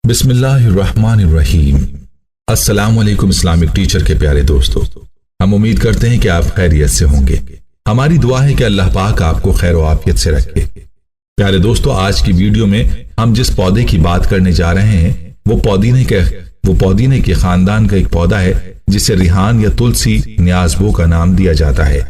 बिस्मिल्लाहिर्रहमानिर्रहीम। अस्सलाम वालेकुम इस्लामिक टीचर के प्यारे दोस्तों, हम उम्मीद करते हैं कि आप खैरियत से होंगे। हमारी दुआ है कि अल्लाह पाक आपको खैर और आफियत से रखे। प्यारे दोस्तों, आज की वीडियो में हम जिस पौधे की बात करने जा रहे हैं वो पौदीने के खानदान का एक पौधा है जिसे रिहान या तुलसी न्याज़बो का नाम दिया जाता है।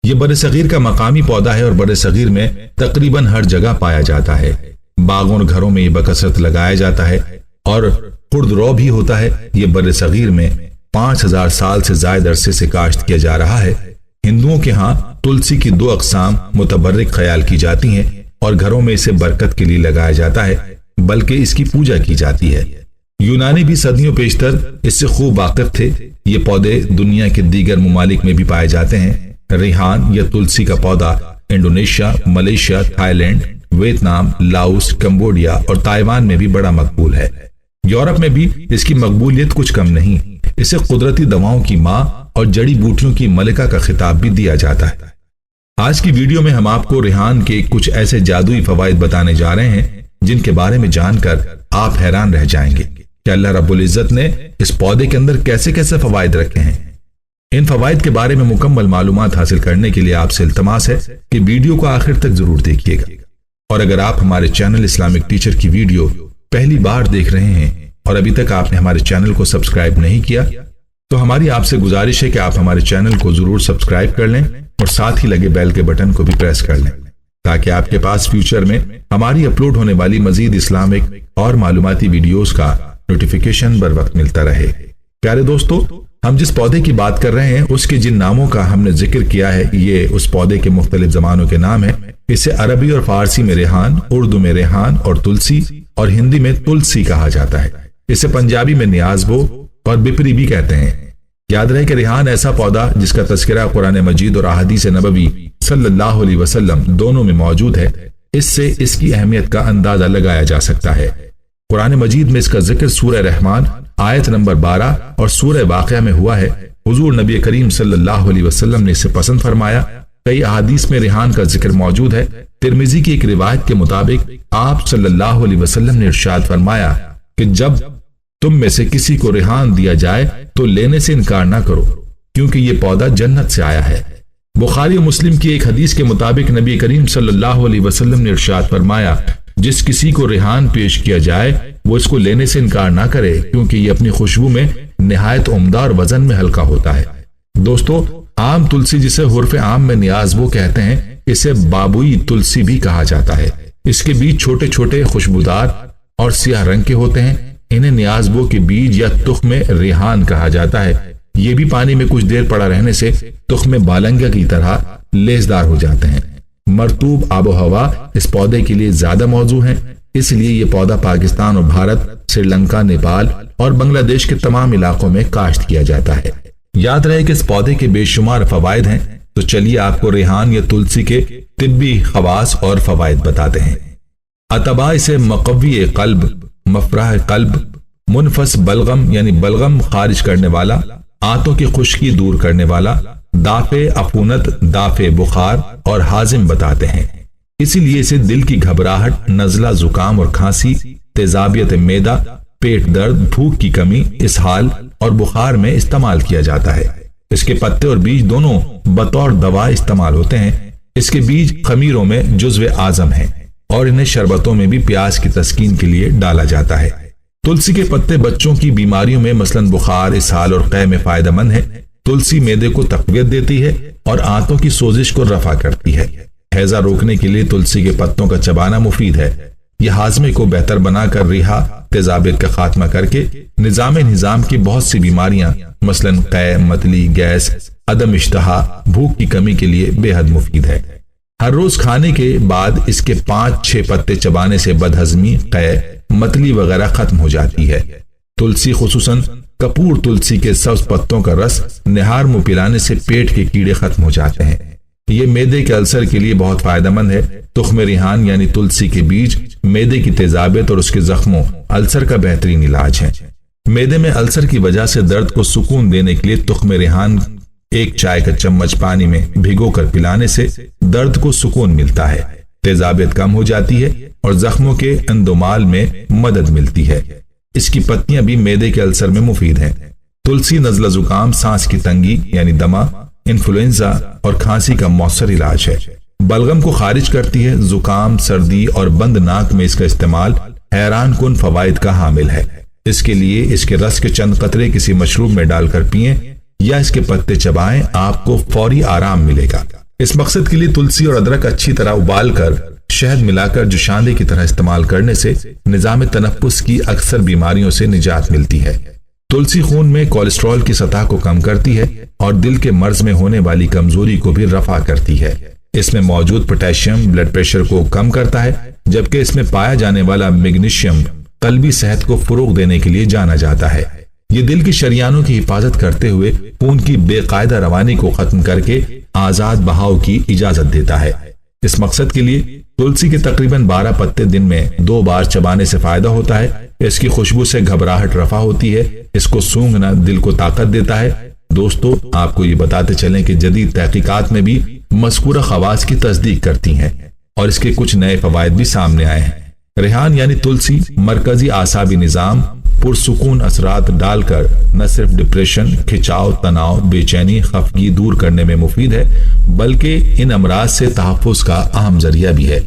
ये बरसगीर का मकामी पौधा है और बरसगीर में तकरीबन हर जगह पाया जाता है। बागों और घरों में ये बकसरत लगाया जाता है और खुर्दरो भी होता है। ये बरसगीर में 5000 साल से ज्यादा अरसे से काश्त किया जा रहा है। हिंदुओं के यहाँ तुलसी की 2 अक़साम मुतबर्रिक ख्याल की जाती हैं और घरों में इसे बरकत के लिए लगाया जाता है, बल्कि इसकी पूजा की जाती है। यूनानी भी सदियों पेशतर इससे खूब वाकिफ थे। ये पौधे दुनिया के दीगर मुमालिक में भी पाए जाते हैं। रिहान या तुलसी का पौधा Indonesia, Malaysia, Thailand, Vietnam, Laos, Cambodia और ताइवान में भी बड़ा मकबूल है। यूरोप में भी इसकी मकबूलियत कुछ कम नहीं। इसे कुदरती दवाओं की माँ और जड़ी बूटियों की मलिका का खिताब भी दिया जाता है। आज की वीडियो में हम आपको रिहान के कुछ ऐसे जादुई फवाइद बताने जा रहे हैं जिनके बारे में जानकर आप हैरान रह जाएंगे कि अल्लाह रब्बुल इज्जत ने इस पौधे के अंदर कैसे कैसे फवाइद रखे हैं। इन फवाइद के बारे में मुकम्मल मालूमात हासिल करने के लिए आपसे इल्तमास है कि वीडियो को आखिर तक जरूर देखिएगा। और अगर आप हमारे चैनल इस्लामिक टीचर की वीडियो पहली बार देख रहे हैं और अभी तक आपने हमारे चैनल को सब्सक्राइब नहीं किया तो हमारी आपसे गुजारिश है कि आप हमारे चैनल को जरूर सब्सक्राइब कर लें और साथ ही लगे बेल के बटन को भी प्रेस कर लें ताकि आपके पास फ्यूचर में हमारी अपलोड होने वाली मजीद इस्लामिक और मालूमाती वीडियोस का नोटिफिकेशन बर वक्त मिलता रहे। प्यारे दोस्तों, हम जिस पौधे की बात कर रहे हैं उसके जिन नामों का हमने जिक्र किया है ये उस पौधे के मुख्तलिफ जमानों के नाम है। इसे अरबी और फारसी में रेहान, उर्दू में रेहान और तुलसी और हिंदी में तुलसी कहा जाता है। इसे पंजाबी में न्याज़बो और बिपरी भी कहते हैं। याद रहे कि रेहान ऐसा पौधा जिसका तज़किरा कुरान मजीद और अहादीस नबवी सल्लल्लाहु अलैहि वसल्लम दोनों में मौजूद है। इससे इसकी अहमियत का अंदाजा लगाया जा सकता है। कुरान मजीद में इसका जिक्र सूरह रहमान आयत नंबर 12 और सूरह वाक़िया में हुआ है। हुजूर नबी करीम सल्लल्लाहु अलैहि वसल्लम ने इसे पसंद फरमाया। कई अहादीस में रिहान का जिक्र मौजूद है। तिरमिजी की एक रिवायत के मुताबिक आप सल्लल्लाहु अलैहि वसल्लम ने इरशाद फरमाया कि जब तुम में से किसी को रिहान दिया जाए तो लेने से इनकार ना करो, क्योंकि ये पौधा जन्नत से आया है। बुखारी और मुस्लिम की एक हदीस के मुताबिक नबी करीम सल्लल्लाहु अलैहि वसल्लम ने इरशाद फरमाया, जिस किसी को रिहान पेश किया जाए वो इसको लेने से इनकार ना करे, क्योंकि ये अपनी खुशबू में निहायत उम्दा और वजन में हल्का होता है। दोस्तों, आम तुलसी जिसे हुर्फ आम में न्याज़बो कहते हैं, इसे बाबुई तुलसी भी कहा जाता है। इसके बीज छोटे छोटे खुशबूदार और सियाह रंग के होते हैं। इन्हें न्याज़बो के बीज या तुख्मे रिहान कहा जाता है। ये भी पानी में कुछ देर पड़ा रहने से तुख्मे बालंगा की तरह लेसदार हो जाते हैं। मरतूब आबो हवा इस पौधे के लिए ज्यादा मौजू है, इसलिए ये पौधा पाकिस्तान और भारत, श्रीलंका, नेपाल और बांग्लादेश के तमाम इलाकों में काश्त किया जाता है। याद रहे कि इस पौधे के बेशुमार फवाइद हैं, तो चलिए आपको रेहान या तुलसी के तिब्बी खवास और फवाइद बताते हैं। अतबा इसे मकवी कल्ब, मफराह कल्ब, मुनफस बलगम यानी बलगम खारिज करने वाला, आंतों की खुश्की दूर करने वाला, दाफे अफूनत, दाफे बुखार और हाजिम बताते हैं। इसीलिए इसे दिल की घबराहट, नजला, जुकाम और खांसी, तेजाबियत मेदा, पेट दर्द, भूख की कमी, इसहाल और बुखार में इस्तेमाल किया जाता है। इसके पत्ते और बीज दोनों बतौर दवा इस्तेमाल होते हैं। इसके बीज खमीरों में जुज़्व आज़म हैं और इन्हें शरबतों में भी प्यास की तस्कीन के लिए डाला जाता है। तुलसी के पत्ते बच्चों की बीमारियों में मसलन बुखार, इसहाल और कै में फायदेमंद है। तुलसी मैदे को तक़वियत देती है और आंतों की सोजिश को रफा करती है। हैजा रोकने के लिए तुलसी के पत्तों का चबाना मुफीद है। यह हाजमे को बेहतर बनाकर रिहा, तेजाबियत का खात्मा करके निजाम की बहुत सी बीमारियां मसलन कै, मतली, गैस, अदम इश्तहा, भूख की कमी के लिए बेहद मुफीद है। हर रोज खाने के बाद इसके 5-6 पत्ते चबाने से बदहजमी, कै, मतली वगैरह खत्म हो जाती है। तुलसी खुसूसन कपूर तुलसी के सब्ज पत्तों का रस निहार मुंह पिलाने से पेट के कीड़े खत्म हो जाते हैं। ये मैदे के अल्सर के लिए बहुत फायदेमंद है। तुख्मे रिहान यानी तुलसी के बीज मैदे की तेजाबियत और उसके जख्मों, अल्सर का बेहतरीन इलाज है। मैदे में अल्सर की वजह से दर्द को सुकून देने के लिए तुख्मे रिहान 1 चाय का चम्मच पानी में भिगोकर पिलाने से दर्द को सुकून मिलता है, तेजाबियत कम हो जाती है اور زخموں کے اندمال میں مدد ملتی ہے۔ اس کی پتیاں بھی معدے کے السر میں مفید ہیں۔ تلسی نزلہ زکام، سانس کی تنگی یعنی دمہ، انفلوئنزا اور کھانسی کا مؤثر علاج ہے۔ بلغم کو خارج کرتی ہے۔ زکام، سردی اور بند ناک میں اس کا استعمال حیران کن فوائد کا حامل ہے۔ اس کے لیے اس کے رس کے چند قطرے کسی مشروب میں ڈال کر پئیں یا اس کے پتے چبائیں، آپ کو فوری آرام ملے گا۔ اس مقصد کے لیے تلسی اور ادرک اچھی طرح ابال کر شہد ملا کر جوشاندے کی طرح استعمال کرنے سے نظام تنفس کی اکثر بیماریوں سے نجات ملتی ہے۔ تلسی خون میں کولیسٹرول کی سطح کو کم کرتی ہے اور دل کے مرض میں ہونے والی کمزوری کو بھی رفع کرتی ہے۔ اس میں موجود پوٹاشیم بلڈ پریشر کو کم کرتا ہے، جبکہ اس میں پایا جانے والا میگنیشیم قلبی صحت کو فروغ دینے کے لیے جانا جاتا ہے۔ یہ دل کی شریانوں کی حفاظت کرتے ہوئے خون کی بے قاعدہ روانی کو ختم کر کے آزاد بہاؤ کی اجازت دیتا ہے۔ اس مقصد کے لیے تلسی کے تقریباً 12 پتے دن میں 2 بار چبانے سے فائدہ ہوتا ہے۔ اس کی خوشبو سے گھبراہٹ رفع ہوتی ہے۔ اس کو سونگھنا دل کو طاقت دیتا ہے۔ دوستو، آپ کو یہ بتاتے چلیں کہ جدید تحقیقات میں بھی مذکورہ خواص کی تصدیق کرتی ہیں اور اس کے کچھ نئے فوائد بھی سامنے آئے ہیں۔ ریحان یعنی تلسی مرکزی اعصابی نظام پرسکون اثرات ڈال کر نہ صرف ڈپریشن، کھچاؤ، تناؤ، بے چینی، خفگی دور کرنے میں مفید ہے، بلکہ ان امراض سے تحفظ کا اہم ذریعہ بھی ہے۔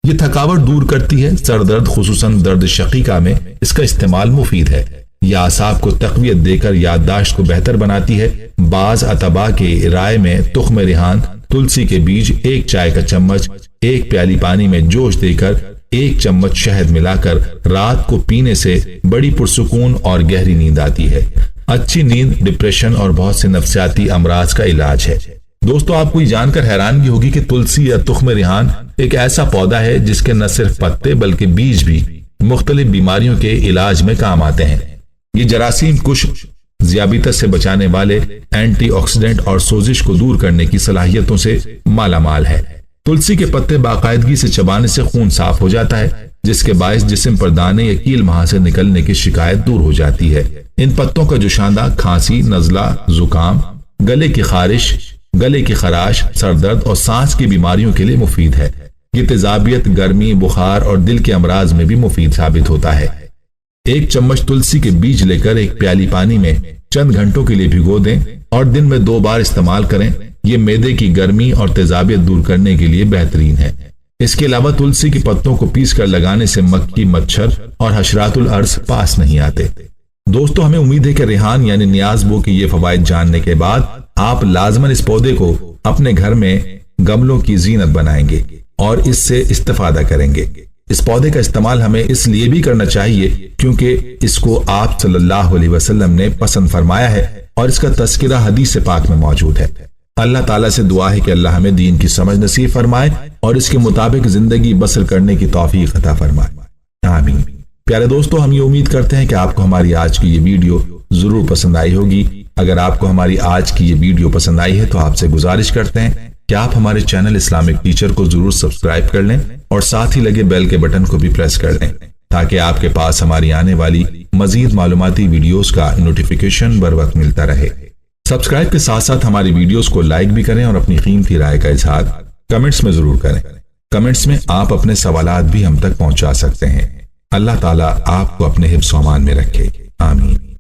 یہ تھکاوٹ دور کرتی ہے۔ سر درد خصوصاً درد شقیقہ میں اس کا استعمال مفید ہے۔ یہ اعصاب کو تقویت دے کر یادداشت کو بہتر بناتی ہے۔ بعض اطباء کے رائے میں تخم ریحان، تلسی کے بیج، 1 چائے کا چمچ 1 پیالی پانی میں جوش دے کر 1 چمچ شہد ملا کر رات کو پینے سے بڑی پرسکون اور گہری نیند آتی ہے۔ اچھی نیند ڈپریشن اور بہت سے نفسیاتی امراض کا علاج ہے۔ دوستو، آپ کو یہ جان کر حیرانگی ہوگی کہ تلسی یا تخم ریحان ایک ایسا پودا ہے جس کے نہ صرف پتے بلکہ بیج بھی مختلف بیماریوں کے علاج میں کام آتے ہیں۔ یہ جراثیم کش، ذیابیطس سے بچانے والے، اینٹی آکسیڈنٹ اور سوزش کو دور کرنے کی صلاحیتوں سے مالا مال ہے۔ تلسی کے پتے باقاعدگی سے چبانے سے خون صاف ہو جاتا ہے، جس کے باعث جسم پر دانے یا کیل مہا سے نکلنے کی شکایت دور ہو جاتی ہے۔ ان پتوں کا جوشاندہ کھانسی، نزلہ، زکام، گلے کی خارش، گلے کی خراش، سر درد اور سانس کی بیماریوں کے لیے مفید ہے۔ یہ تیزابیت، گرمی، بخار اور دل کے امراض میں بھی مفید ثابت ہوتا ہے۔ 1 چمچ تلسی کے بیج لے کر 1 پیالی پانی میں چند گھنٹوں کے لیے بھگو دیں اور دن میں 2 بار استعمال کریں۔ یہ معدے کی گرمی اور تیزابیت دور کرنے کے لیے بہترین ہے۔ اس کے علاوہ تلسی کے پتوں کو پیس کر لگانے سے مکھی، مچھر اور حشرات الارض پاس نہیں آتے۔ دوستو، ہمیں امید ہے کہ ریحان یعنی نیاز بو کے یہ فوائد جاننے کے بعد آپ لازماً اس پودے کو اپنے گھر میں گملوں کی زینت بنائیں گے اور اس سے استفادہ کریں گے۔ اس پودے کا استعمال ہمیں اس لیے بھی کرنا چاہیے کیونکہ اس کو آپ صلی اللہ علیہ وسلم نے پسند فرمایا ہے اور اس کا تذکرہ حدیث پاک میں موجود ہے۔ اللہ تعالیٰ سے دعا ہے کہ اللہ ہمیں دین کی سمجھ نصیب فرمائے اور اس کے مطابق زندگی بسر کرنے کی توفیق عطا فرمائے، آمین۔ پیارے دوستو، ہم یہ امید کرتے ہیں کہ آپ کو ہماری آج کی یہ ویڈیو ضرور پسند آئی ہوگی۔ اگر آپ کو ہماری آج کی یہ ویڈیو پسند آئی ہے تو آپ سے گزارش کرتے ہیں کہ آپ ہمارے چینل اسلامک ٹیچر کو ضرور سبسکرائب کر لیں اور ساتھ ہی لگے بیل کے بٹن کو بھی پریس کر لیں تاکہ آپ کے پاس ہماری آنے والی مزید معلوماتی ویڈیوز کا نوٹیفیکیشن بر وقت ملتا رہے۔ سبسکرائب کے ساتھ ساتھ ہماری ویڈیوز کو لائک بھی کریں اور اپنی قیمتی رائے کا اظہار کمنٹس میں ضرور کریں۔ کمنٹس میں آپ اپنے سوالات بھی ہم تک پہنچا سکتے ہیں۔ اللہ تعالیٰ آپ کو اپنے حفظ و امان میں رکھے، آمین۔